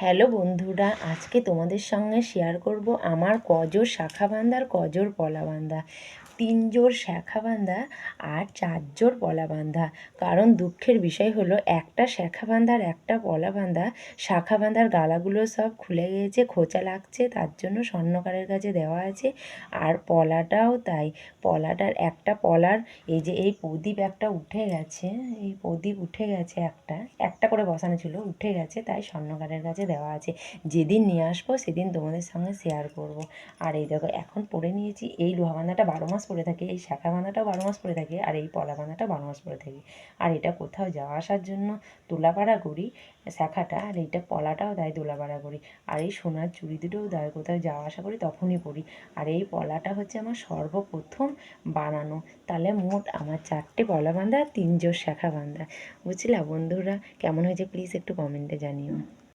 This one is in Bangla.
হ্যালো বন্ধুরা, আজকে তোমাদের সঙ্গে শেয়ার করব আমার কজোড় শাখা বাঁধা আর কজোড় পলা বাঁধা। 3 জোড় শাখা বাঁধা আর 4 জোড় পলা বাঁধা। কারণ দুঃখের বিষয় হলো একটা শাখা বাঁধা আর একটা পলা বাঁধা, শাখা বাঁধার গালাগুলো সব খুলে গিয়েছে, খোঁচা লাগছে, তার জন্য স্বর্ণকারের কাছে দেওয়া আছে। আর পলাটাও তাই, পলাটার একটা পলার এই যে এই প্রদীপ একটা উঠে গেছে, এই প্রদীপ উঠে গেছে, একটা একটা করে বসানো ছিল, উঠে গেছে, তাই স্বর্ণকারের কাছে দেওয়া আছে। যেদিন নিয়ে আসবো সেদিন তোমাদের সঙ্গে শেয়ার করব। আর এই দেখো এখন পরে নিয়েছি, এই লোহা বাঁধাটা 12 মাস পরে থাকে, এই শাখা বাঁধাটাও 12 মাস পরে থাকে, আর এই পলা বাঁধাটা 12 মাস পরে থাকে। আর এটা কোথাও যাওয়া আসার জন্য তোলাপাড়া করি শাখাটা, আর এইটা পলাটাও তাই তোলাপাড়া করি। আর এই সোনার চুড়ি দুটোও তাই কোথাও যাওয়া আসা করি তখনই পরি। আর এই পলাটা হচ্ছে আমার সর্বপ্রথম বানানো। তাহলে মোট আমার 4টে পলা বাঁধা, 3 জোড় শাখা বাঁধা। বুঝলা বন্ধুরা? কেমন হয়েছে প্লিজ একটু কমেন্টে জানিও।